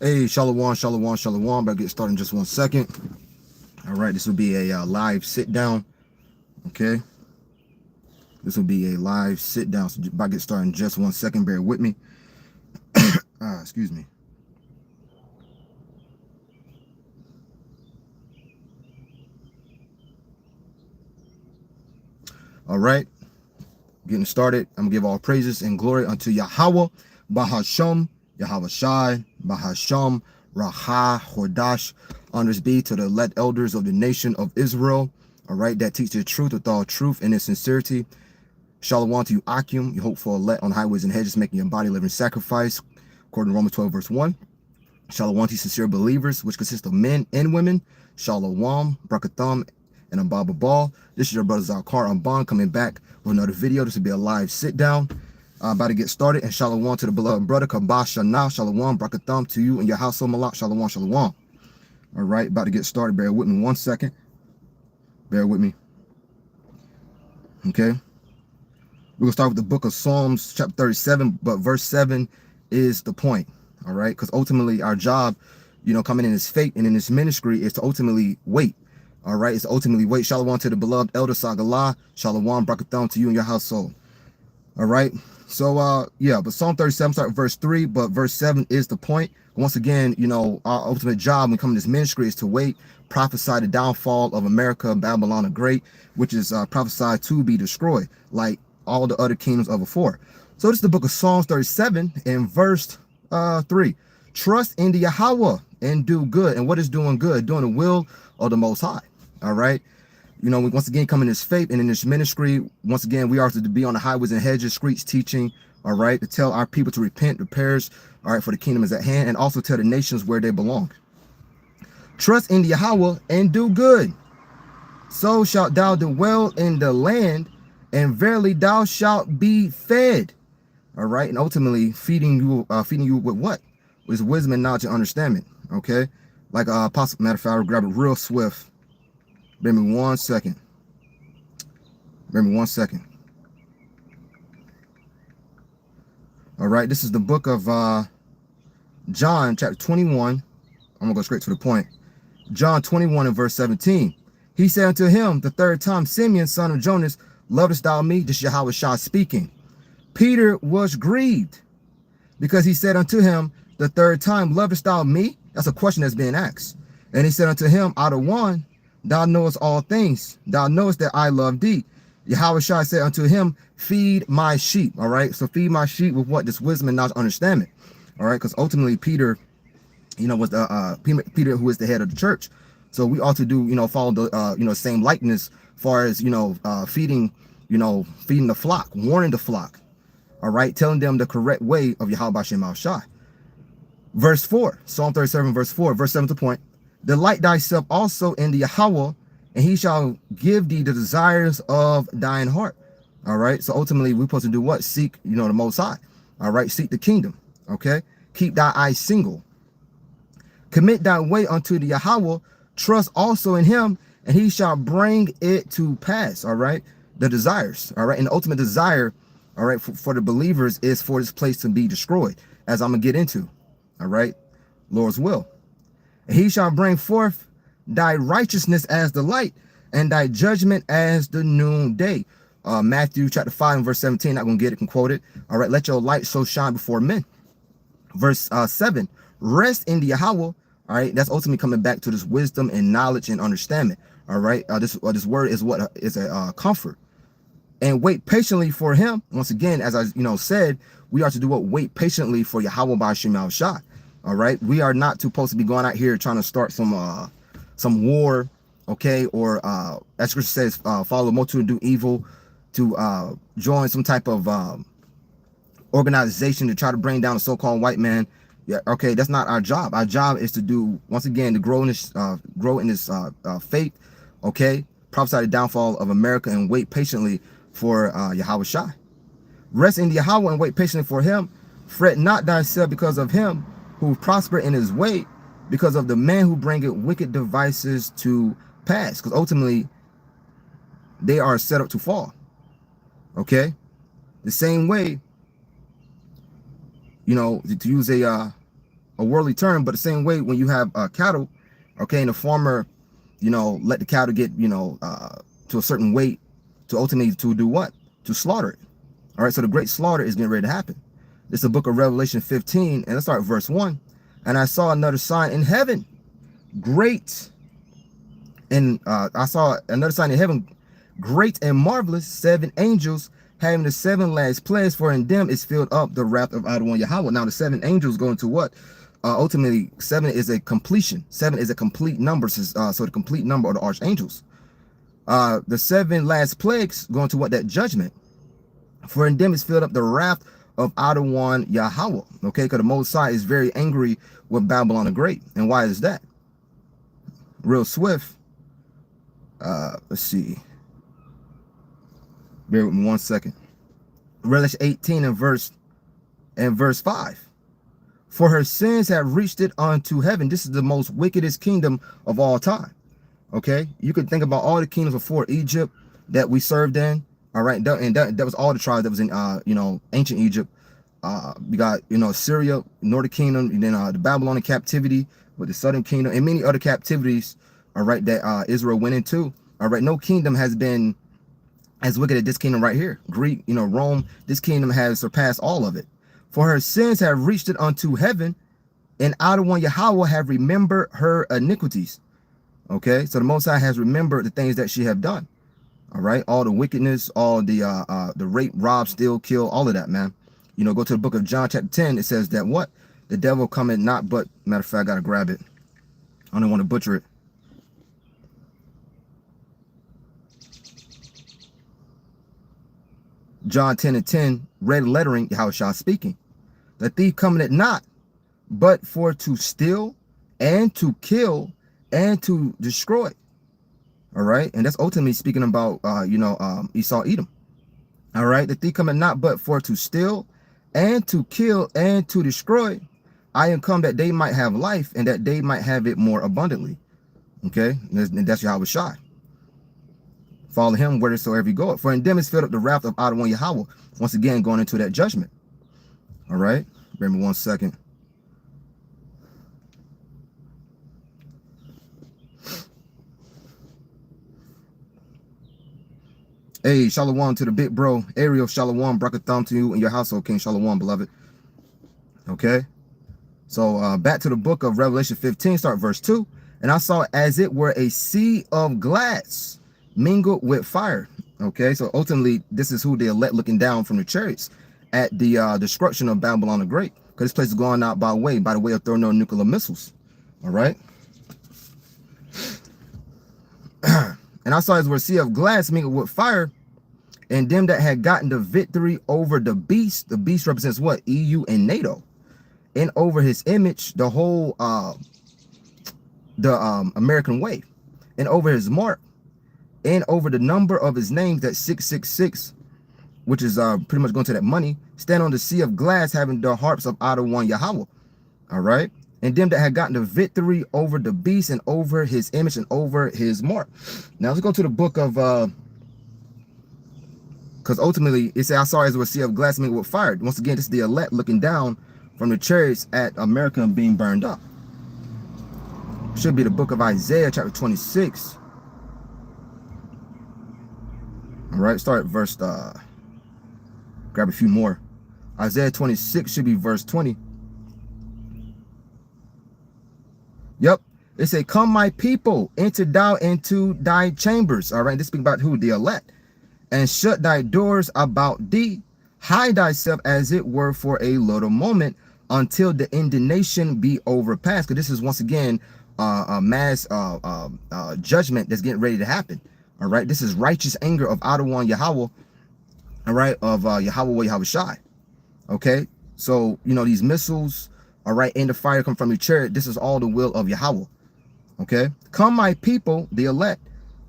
Hey, shalom, shalom, shalom. About to get started in just 1 second. All right, this will be a live sit down. Okay, this will be a live sit down. So about to get started in just 1 second. Bear with me. Excuse me. All right, getting started. I'm gonna give all praises and glory unto Yahweh, Bahasham, Yahweh Shai, Bahasham, Raha, Hordash. Honors be to the elect elders of the nation of Israel. All right, that teach the truth with all truth and in sincerity. Shalom to you, Akim. You hope for elect on highways and hedges, making your body living sacrifice, according to Romans 12, verse 1. Shalom to sincere believers, which consist of men and women. Shalom, Brakatham, and Ababa Ball. This is your brother Zakar Amban coming back with another video. This will be a live sit down. About to get started. And shalom to the beloved brother Kabash Shana. Shalom, Brakatham to you and your household Malak. Shalom, shalom. All right, about to get started. Bear with me 1 second. Bear with me. Okay. We're going to start with the book of Psalms, chapter 37, but verse 7 is the point, all right? Because ultimately our job, coming in this faith and in this ministry is to ultimately wait, all right? It's to ultimately wait. Shalom to the beloved elder Sagalah. Shalom, Brakatham to you and your household, all right? So, yeah, but Psalm 37, start with verse 3, but verse 7 is the point. Once again, our ultimate job when we come in this ministry is to wait, prophesy the downfall of America, Babylon the Great, which is prophesied to be destroyed, like all the other kingdoms of before. So this is the book of Psalms 37 and verse 3. Trust in the Yahweh and do good. And what is doing good? Doing the will of the Most High. All right. We once again come in this faith and in this ministry. Once again, we are to be on the highways and hedges, streets, teaching. All right. To tell our people to repent, to perish. All right. For the kingdom is at hand, and also tell the nations where they belong. Trust in the Yahweh and do good. So shalt thou dwell in the land, and verily thou shalt be fed. All right, and ultimately feeding you with what? With wisdom and knowledge and understanding. Okay, like apostle. Matter of fact, I'll grab it real swift. Bear me 1 second. Bear me 1 second. All right, this is the book of John, chapter 21. I'm gonna go straight to the point. John 21 and verse 17. He said unto him the third time, Simeon, son of Jonas, lovest thou me? This is Yahweh Shah speaking. Peter was grieved because he said unto him the third time, lovest thou me? That's a question that's being asked. And he said unto him, out of one, thou knowest all things. Thou knowest that I love thee. Yahweh Shah said unto him, feed my sheep. All right. So feed my sheep with what? This wisdom and knowledge, understanding. All right. Because ultimately Peter, was the Peter, who is the head of the church. So we ought to do, follow the, same likeness far as, feeding the flock, warning the flock. All right. Telling them the correct way of Yahweh Shem Shai. Verse 4, Psalm 37, verse 4, verse 7 to point. Delight thyself also in the Yahweh, and he shall give thee the desires of thine heart. All right. So ultimately we're supposed to do what? Seek, the Most High. All right. Seek the kingdom. Okay. Keep thy eyes single. Commit thy way unto the Yahweh. Trust also in him, and he shall bring it to pass. All right. The desires. All right. And the ultimate desire, all right, for the believers is for this place to be destroyed, as I'm going to get into. All right. Lord's will. And he shall bring forth thy righteousness as the light, and thy judgment as the noonday. Matthew chapter 5 and verse 17. I'm going to get it and quote it. All right. Let your light so shine before men. Verse 7. Rest in the Yahweh. All right. That's ultimately coming back to this wisdom and knowledge and understanding. All right. This word is what is a comfort. And wait patiently for him. Once again, as I said, we are to do what? Wait patiently for Yahweh by Shem Shai. All right. We are not supposed to be going out here trying to start some war, okay, or as Scripture says, follow the multitude and do evil, to join some type of organization to try to bring down a so-called white man. Yeah, okay, that's not our job. Our job is to do, once again, to grow in this faith, okay, prophesy the downfall of America and wait patiently for Yahweh Shai. Rest in the Yahweh and wait patiently for him. Fret not thyself because of him who prosper in his way, because of the man who bringeth wicked devices to pass. Because ultimately, they are set up to fall. Okay? The same way, to use a a worldly term, but the same way when you have cattle, okay, and the farmer, let the cattle get, to a certain weight to ultimately to do what? To slaughter it. All right, so the great slaughter is getting ready to happen. This is the book of Revelation 15, and let's start with verse 1. And I saw another sign in heaven, great, and I saw another sign in heaven, great and marvelous, 7 angels having the 7 last plagues, for in them is filled up the wrath of Adonai Yahweh. Now the 7 angels go into what? Ultimately, 7 is a completion. 7 is a complete number, so the complete number of the archangels. The 7 last plagues go into what? That judgment. For in them is filled up the wrath of Adonai Yahweh. Okay, because the Most High is very angry with Babylon the Great. And why is that? Real swift. Let's see. Bear with me 1 second. Revelation 18 and verse 5. For her sins have reached it unto heaven. This is the most wickedest kingdom of all time. Okay, you could think about all the kingdoms before Egypt that we served in. All right, and that was all the tribes that was in ancient Egypt. We got Syria, Northern Kingdom, and then the Babylonian captivity with the Southern Kingdom, and many other captivities. All right, that Israel went into. All right, no kingdom has been as wicked as this kingdom right here. Greek, Rome. This kingdom has surpassed all of it. For her sins have reached it unto heaven, and Adonai Yahweh have remembered her iniquities. Okay, so the Most High has remembered the things that she have done. All right, all the wickedness, all the rape, rob, steal, kill, all of that, man. Go to the book of John chapter 10. It says that what? The devil cometh not but, matter of fact, I gotta grab it. I don't want to butcher it. John 10 and 10, red lettering, Yahushua speaking. The thief cometh not but for to steal and to kill and to destroy. All right, and that's ultimately speaking about Esau, Edom. All right, the thief cometh not but for to steal and to kill and to destroy. I am come that they might have life and that they might have it more abundantly. Okay, and that's Yahushua. Follow him whithersoever you go. For in them is filled up the wrath of Adonai Yahweh. Once again, going into that judgment. All right, bear me 1 second. Hey, shalom to the big bro. Ariel, shalom, brakatham to you and your household, King. Shalom, beloved. Okay. So back to the book of Revelation 15, start verse 2. And I saw as it were a sea of glass mingled with fire. Okay, so ultimately, this is who the elect looking down from the chariots at the destruction of Babylon the Great. Because this place is going out by the way of throwing nuclear missiles. All right. And I saw as were a sea of glass mingled with fire, and them that had gotten the victory over the beast. The beast represents what? EU and NATO. And over his image, the whole American way. And over his mark, and over the number of his names, that 666, which is pretty much going to that money, stand on the sea of glass, having the harps of Adonai Yahweh. All right. And them that had gotten the victory over the beast and over his image and over his mark. Now let's go to the book of, because ultimately it said, I saw as it was a sea of glass mingled with fire. Once again, this is the elect looking down from the chariots at America being burned up. Should be the book of Isaiah chapter 26. All right, start at verse, grab a few more. Isaiah 26 should be verse 20. Yep. It say, come my people, enter thou into thy chambers. All right, this speaks about who? The elect. And shut thy doors about thee. Hide thyself as it were for a little moment until the indignation be overpassed. Because this is once again a mass judgment that's getting ready to happen. All right, this is righteous anger of Adonai Yahweh. All right, of Yahweh Yahushai. Okay, so these missiles, all right, and the fire come from the chariot. This is all the will of Yahweh. Okay, come my people, the elect,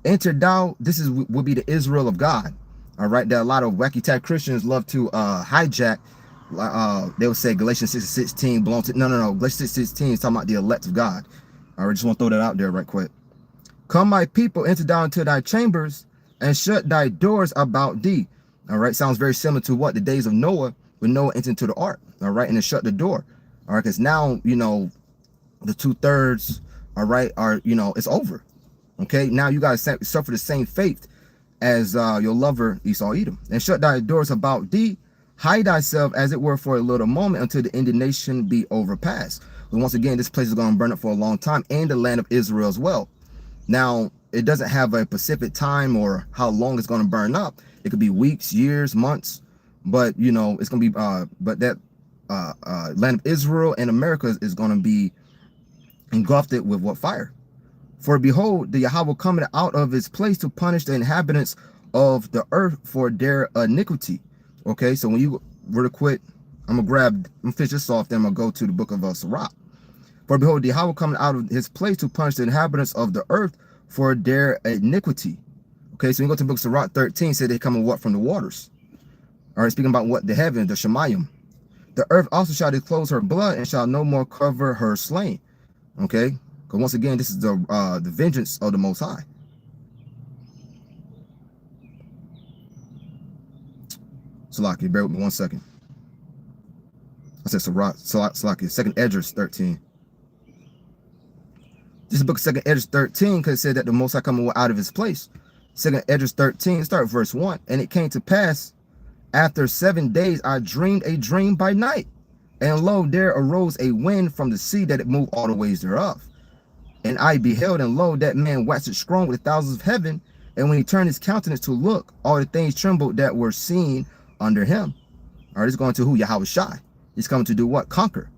enter thou. This is will be the Israel of God. All right, that a lot of wacky type Christians love to hijack. They would say Galatians 6:16 belongs to no. Galatians 6:16 is talking about the elect of God. All right, just want to throw that out there right quick. Come my people, enter down into thy chambers and shut thy doors about thee. All right, sounds very similar to what the days of Noah, when Noah entered into the ark. All right, and then shut the door. All right, because now, you know, the 2/3, all right, are, you know, it's over. Okay, now you guys suffer the same fate as your lover Esau Edom. And shut thy doors about thee, hide thyself as it were for a little moment until the indignation be overpassed. But once again, this place is going to burn up for a long time, and the land of Israel as well. Now, it doesn't have a specific time or how long it's going to burn up. It could be weeks, years, months, but you know, it's going to be but that land of Israel and America is going to be engulfed it with what? Fire. For behold, the Yahweh coming out of his place to punish the inhabitants of the earth for their iniquity. Okay, so when you were to quit, I'm gonna finish this off, then I'm gonna go to the book of Sirach. For behold, the Yahweh coming out of his place to punish the inhabitants of the earth for their iniquity. Okay, so you go to the book of Sirach 13, say they come and what? From the waters. All right, speaking about what? The heaven, the Shemayim. The earth also shall disclose her blood and shall no more cover her slain. Okay, because once again, this is the vengeance of the Most High. Salaki, bear with me 1 second. I said Salaki, 2nd Esdras 13. This is the book of 2nd Esdras 13 because it said that the Most High coming out of his place. 2nd Esdras 13, start verse 1. And it came to pass, after 7 days, I dreamed a dream by night. And lo, there arose a wind from the sea that it moved all the ways thereof. And I beheld, and lo, that man waxed strong with thousands of heaven. And when he turned his countenance to look, all the things trembled that were seen under him. All right, he's going to who? Yahweh Shai. He's coming to do what? Conquer.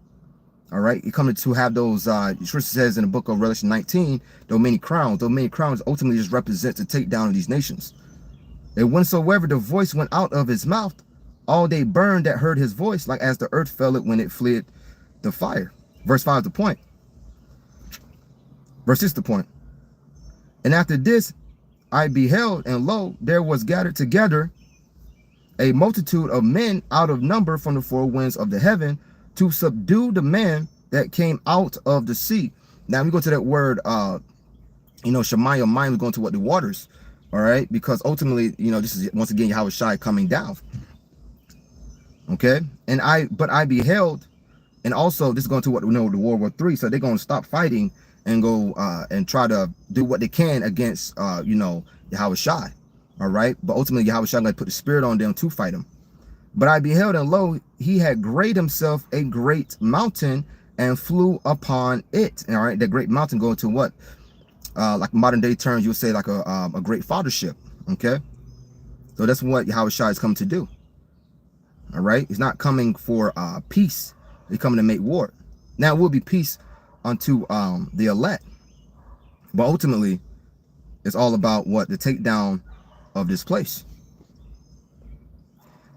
All right, he's coming to have those, scripture says in the book of Revelation 19, those many crowns. Those many crowns ultimately just represent the takedown of these nations. And whensoever the voice went out of his mouth, all they burned that heard his voice, like as the earth fell it when it fled the fire. Verse 5 is the point. Verse 6 is the point. And after this I beheld, and lo, there was gathered together a multitude of men out of number from the four winds of the heaven to subdue the man that came out of the sea. Now we go to that word, you know, Shemayim, mind is going to what? The waters. All right, because ultimately, you know, this is once again Yahweh Shai coming down. Okay, and I beheld, and also this is going to what we know the World War III. So they're going to stop fighting and go and try to do what they can against you know, Yahweh Shai. All right, but ultimately Yahweh Shai going to put the spirit on them to fight him. But I beheld, and lo, he had great himself a great mountain and flew upon it. All right, that great mountain going to what? Like modern day terms, you would say like a great fathership. Okay, so that's what Yahweh Shai is coming to do. All right, he's not coming for peace. He's coming to make war. Now it will be peace unto the elect, but ultimately it's all about what? The takedown of this place.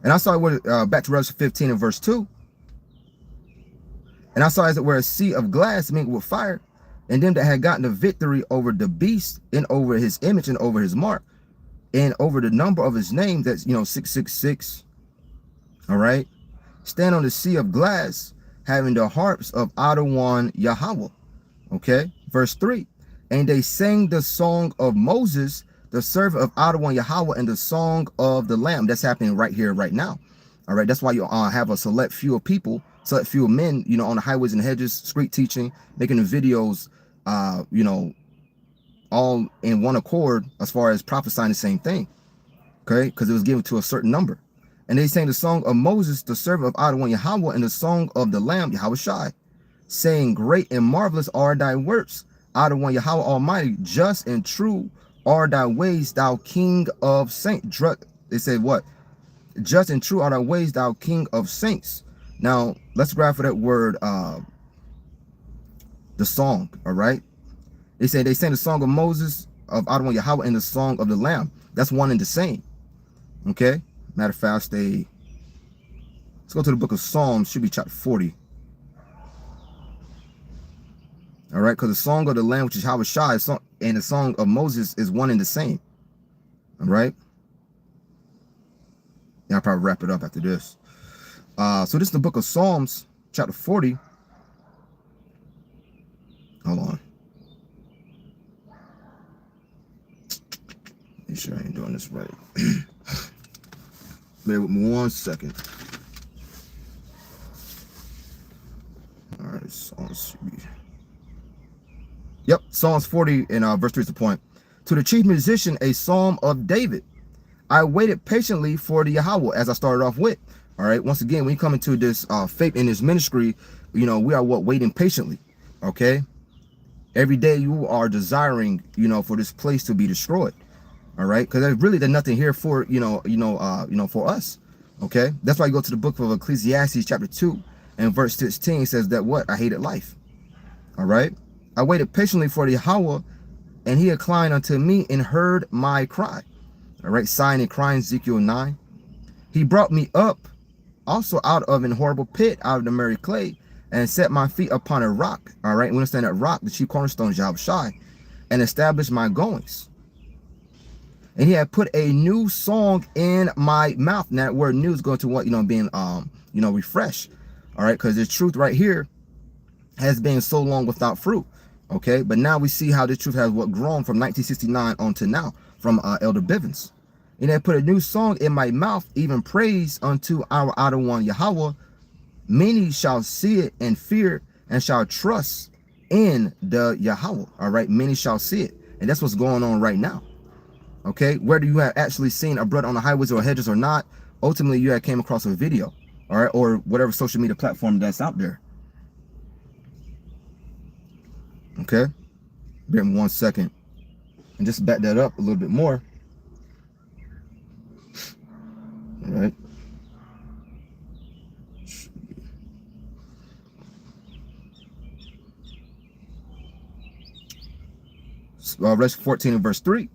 And I saw what back to Revelation 15 and verse 2. And I saw as it were a sea of glass mingled with fire, and them that had gotten the victory over the beast, and over his image, and over his mark, and over the number of his name, that's, you know, 666. All right, stand on the sea of glass, having the harps of Adawan Yahweh. Okay, verse 3. And they sang the song of Moses, the servant of Adawan Yahweh, and the song of the Lamb. That's happening right here, right now. All right, that's why you have a select few of people, select few of men, you know, on the highways and hedges, street teaching, making the videos, you know, all in one accord as far as prophesying the same thing. Okay, because it was given to a certain number. And they sang the song of Moses, the servant of Adawan Yahweh, and the song of the Lamb, Yahweh Shai, saying, great and marvelous are thy works, Adawan Yahweh Almighty, just and true are thy ways, thou King of saints. They say what? Just and true are thy ways, thou King of saints. Now let's grab for that word, the song. All right, they sang the song of Moses, of Adawan Yahweh, and the song of the Lamb. That's one and the same. Okay, matter of fact, let's go to the book of Psalms. Should be chapter 40. All right, because the song of the Lamb, which is Yahweh Shai, and the song of Moses is one and the same. All right. Yeah, I'll probably wrap it up after this. So this is the book of Psalms, chapter 40. Hold on. Make sure I ain't doing this right. Bear with me 1 second. Psalms 40 and verse 3 is the point. To the chief musician, a psalm of David. I waited patiently for the Yahweh, as I started off with. All right. Once again, when you come into this faith in this ministry, we are waiting patiently. Okay. Every day you are desiring, for this place to be destroyed. All right. Because there's nothing here for, for us. Okay. That's why you go to the book of Ecclesiastes chapter 2 and verse 16 says that what? I hated life. All right. I waited patiently for the Yahweh, and he inclined unto me and heard my cry. All right. Sighing and crying, Ezekiel 9. He brought me up also out of an horrible pit, out of the miry clay, and set my feet upon a rock. All right. We understand that rock, the chief cornerstone, Yahweh, and established my goings. And he had put a new song in my mouth. Now that word new is going to what, being, refreshed. All right. Because the truth right here has been so long without fruit. Okay. But now we see how this truth has grown from 1969 on to now from Elder Bivens. And they put a new song in my mouth, even praise unto our outer one Yahweh. Many shall see it and fear and shall trust in the Yahweh. All right. Many shall see it. And that's what's going on right now. Okay. Whether you have actually seen a brother on the highways or hedges or not, ultimately you have came across a video. All right. Or whatever social media platform that's out there. Okay. Bear with me 1 second. And just back that up a little bit more. All right. Verse 14 and verse 3.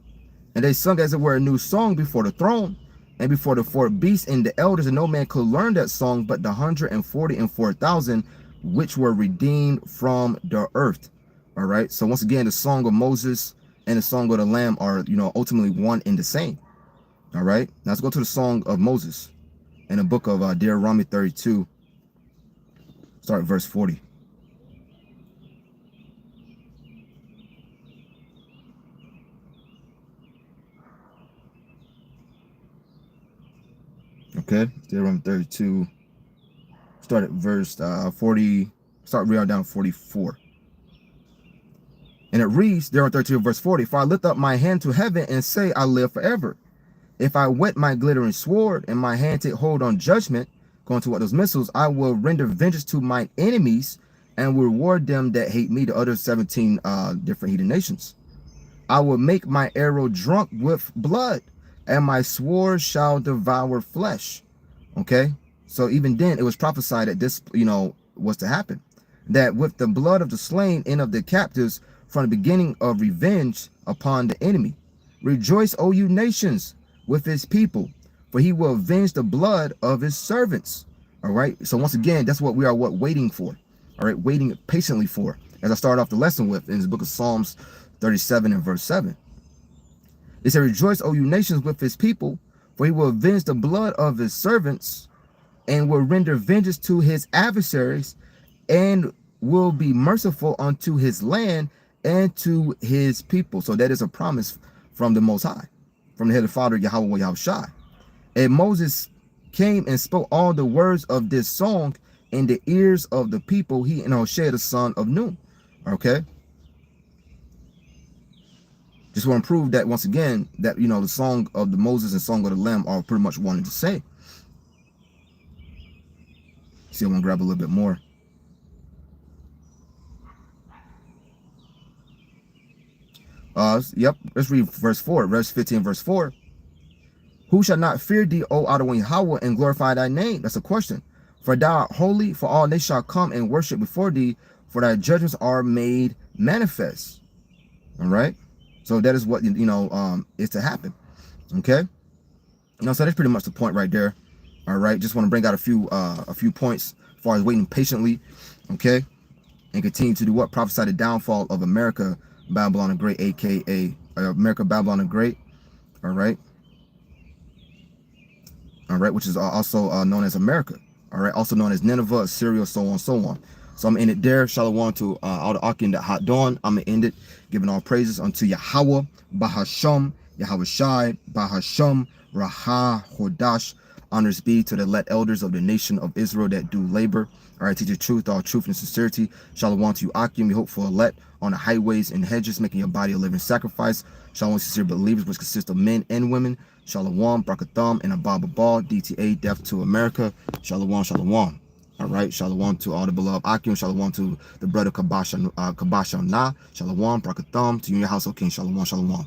And they sung as it were a new song before the throne and before the four beasts and the elders, and no man could learn that song but the 144,000 which were redeemed from the earth. All right. So once again, the song of Moses and the song of the Lamb are, ultimately one and the same. All right. Now let's go to the song of Moses in the book of Deuteronomy 32. Start at verse 40. Okay, Deuteronomy 32. Start at verse 40. Start reading down 44. And it reads, Deuteronomy 32 verse 40. For I lift up my hand to heaven and say, I live forever. If I wet my glittering sword and my hand take hold on judgment, going to what those missiles, I will render vengeance to mine enemies and will reward them that hate me, the other 17 different heathen nations. I will make my arrow drunk with blood, and my sword shall devour flesh. Okay, so even then it was prophesied that this, was to happen. That with the blood of the slain and of the captives from the beginning of revenge upon the enemy. Rejoice, O you nations, with his people, for he will avenge the blood of his servants. All right. So once again, that's what we are waiting for. All right. Waiting patiently for, as I started off the lesson with in the book of Psalms 37 and verse 7. It said, rejoice, O you nations, with his people, for he will avenge the blood of his servants and will render vengeance to his adversaries and will be merciful unto his land and to his people. So that is a promise from the Most High, from the head of Father, Yahweh Yahushai. And Moses came and spoke all the words of this song in the ears of the people, he and Hoshea the son of Nun. Okay. Just want to prove that once again, that, the song of the Moses and song of the Lamb are pretty much one and the same. See, I want to grab a little bit more. Yep, let's read verse 4, verse 15, verse 4. Who shall not fear thee, O Adonai Yahweh, and glorify thy name? That's a question. For thou art holy, for all nations shall come and worship before thee, for thy judgments are made manifest. All right. So that is what, is to happen. Okay. So that's pretty much the point right there. All right. Just want to bring out a few points as far as waiting patiently. Okay. And continue to do what? Prophesy the downfall of America, Babylon the Great, aka America, Babylon the Great. All right. All right. Which is also known as America. All right. Also known as Nineveh, Assyria, so on, so on. So I'm going to end it there. Shalom to all the Akim that hot dawn. I'm going to end it giving all praises unto Yahweh, Bahasham, Yahweh Shai, Bahasham, Raha, Hodash, Honors be to the elect elders of the nation of Israel that do labor. All right, teach the truth, all truth and sincerity. Shalom to you, Akim, you hopeful elect on the highways and hedges, making your body a living sacrifice. Shalom, sincere believers, which consist of men and women. Shalom, Brakatham, and Ababa Ball, DTA, Death to America. Shalom, shalom. All right, shalom to all the beloved Akim. Shalom to the brother Kabasha Na. Shalom, Brakatham, to you and your household king. Shalom, shalom.